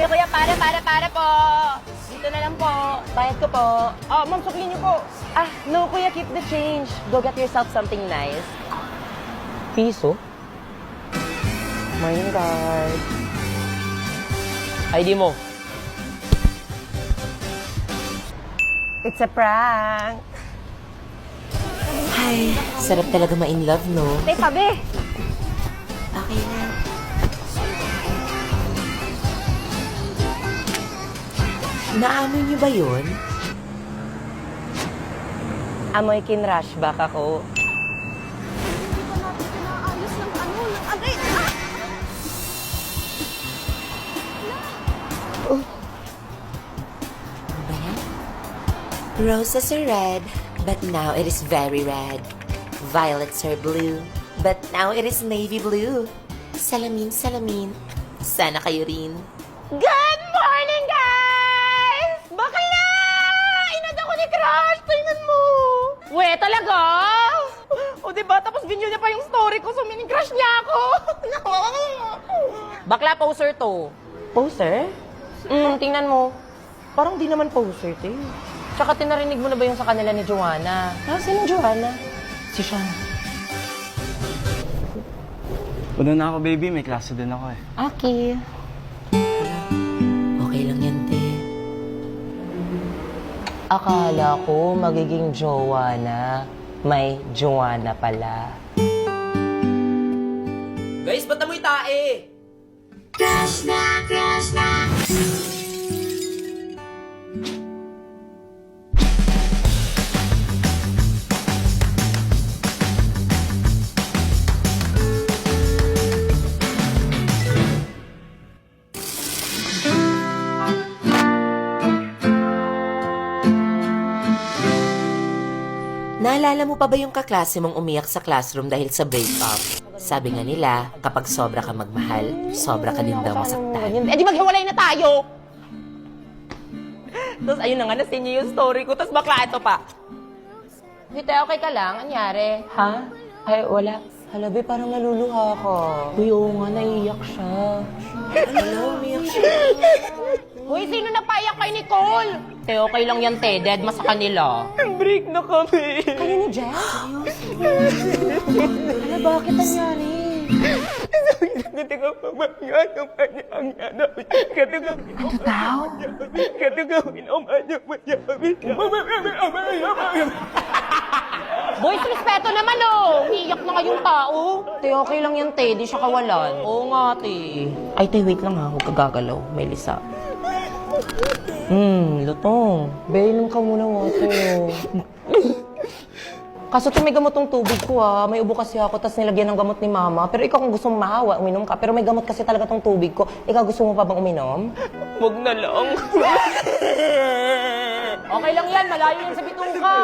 Kuya, para po. Dito na lang po. Bayad ko po. Ah, ma'am, sabihin niyo po. Ah, no, kuya, keep the change. Go get yourself something nice. Piso? Morning, guard. ID mo. It's a prank. Ay, sarap talaga ma-in-love, no? Tay, tabi. Okay na. Naamoy niyo ba yun? Amoy kin-rushback ako. Ano ba yan? Roses are red, but now it is very red. Violets are blue, but now it is navy blue. Salamin, salamin. Sana kayo rin. Good morning, guys! Bakla! Inad ako ni Crush! Tingnan mo! We, talaga? O, diba? Tapos video niya pa yung story ko, so mini-crush niya ako. Bakla poser to. Poser? Tingnan mo. Parang di naman poser, te. Tsaka tinarinig mo na ba yung sa kanila ni Joanna? Ah, sino Joanna? Si Sean. Una na ako, baby. May klase din ako eh. Aki. Okay lang yan, te. Akala ko magiging Joanna. May Joanna pala. Guys, ba't amoy tae? Naalala mo pa ba yung kaklase mong umiyak sa classroom dahil sa breakup? Sabi nga nila, kapag sobra ka magmahal, sobra ka din daw masaktan. Eh di maghiwalay na tayo! Tapos ayun na nga, nasin niyo yung story ko. Tapos bakla ito pa. Hindi, okay ka lang? Anyari? Ha? Ay, wala. Halabi, parang naluluha ka. Uy, oo nga, naiiyak siya. Wala, umiyak siya. Uy, sino napaiyak kay Nicole? Te, okay lang yan, te. Dead ma sa kanila. Break na kami. Kayo ni Jess? Ano, bakit nangyari? Ano daw? Boys, respeto naman, oh. Umiiyak na kayong tao. Te, okay lang yan, te. Di siya kawalan. Oo nga, te. Ay, te, wait lang ha. Huwag ka gagalaw. May lisa. Lutong. Be, inom ka muna water. Kaso te, may gamot tong tubig ko ha. May ubo kasi ako, tas nilagyan ng gamot ni mama. Pero ikaw kung gusto mo mahawa, uminom ka. Pero may gamot kasi talaga tong tubig ko. Ikaw gusto mo pa bang uminom? Huwag na lang. Okay lang yan, malayo yan sa bituka.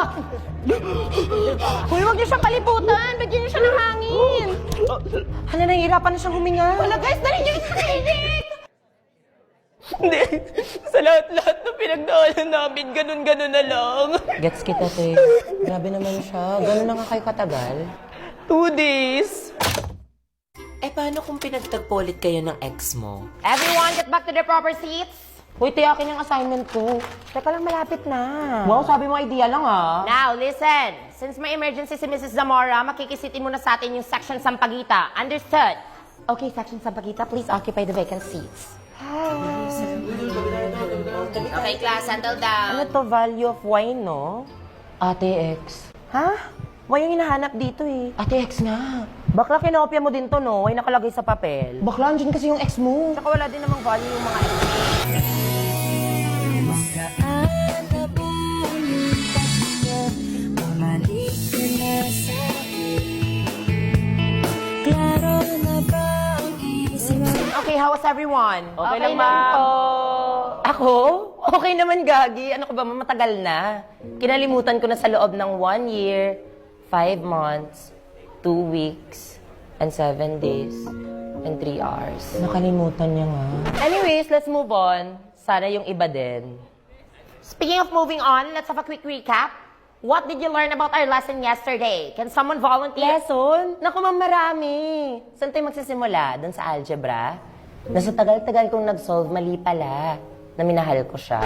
Uy, huwag niyo siyang kalibutan. Bigyan niyo siya ng hangin. Hala, nahihirapan na siyang huminga. Wala, guys, dali niyo sa clinic! Hindi. Sa lahat-lahat na pinagdaanan namin, ganun-ganun na lang. Gets kita, te. Grabe naman siya. Gano'n na nga kayo katagal. 2 days. Eh, paano kung pinagtagpo ulit kayo ng ex mo? Everyone, get back to their proper seats. Uy, te, akin yung assignment ko. Teka lang, malapit na. Wow, sabi mo idea lang ah. Now, listen. Since may emergency si Mrs. Zamora, makikisitin muna sa atin yung section Sampaguita. Understood? Okay, section Sampaguita, please occupy the vacant seats. Okay, class, settle down. Ano to, value of wine, no? Ate X. Ha? Why yung hinahanap dito eh? Ate X nga. Bakla, kinopya mo din to, no? Why nakalagay sa papel? Bakla, andyan kasi yung ex mo. Tsaka wala din namang value yung mga Okay, how was everyone? Okay lang, ma'am. po. Ako? Okay naman, Gagi. Ano ko ba, matagal na. Kinalimutan ko na sa loob ng 1 year, 5 months, 2 weeks, and 7 days, and 3 hours. Nakalimutan niya nga. Anyways, let's move on. Sana yung iba din. Speaking of moving on, let's have a quick recap. What did you learn about our lesson yesterday? Can someone volunteer? Lesson? Naku, ma'am, marami. Saan tayo magsisimula? Doon sa algebra? Nasa tagal-tagal kong nag-solve, mali pala. Na minahal ko siya.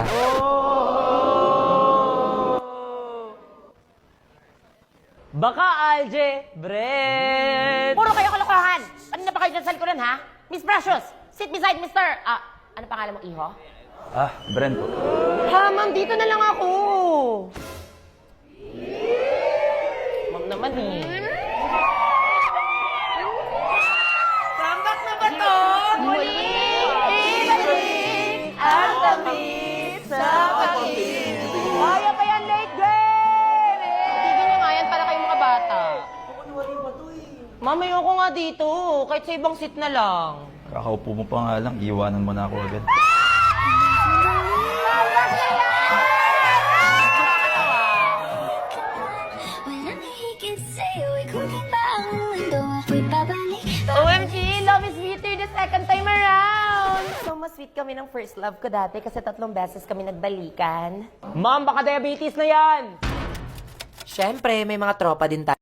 Baka algebra. Puro kayo kalokohan! Ano pa kayo dyan sa likuran, ha? Miss Precious, sit beside Mr. Ano pangalan mo, Iho? Brent po. Ha, ma'am, dito na lang ako. Ma'am naman eh. Comeback na ba to? Muli! Ibalik ang tamis sa pag-ibig. Kaya pa yan, late girl! Tigil nyo nga yan para kayong mga bata. Ma'am, ayoko nga dito. Kahit sa ibang seat na lang. Kakaupo mo pa nga lang, iiwanan mo na ako agad. OMG, love is sweeter the second time around. So, mas sweet kami ng first love ko dati kasi 3 beses kami nagbalikan. Ma'am, baka diabetes na yan. Siyempre, may mga tropa din tayo.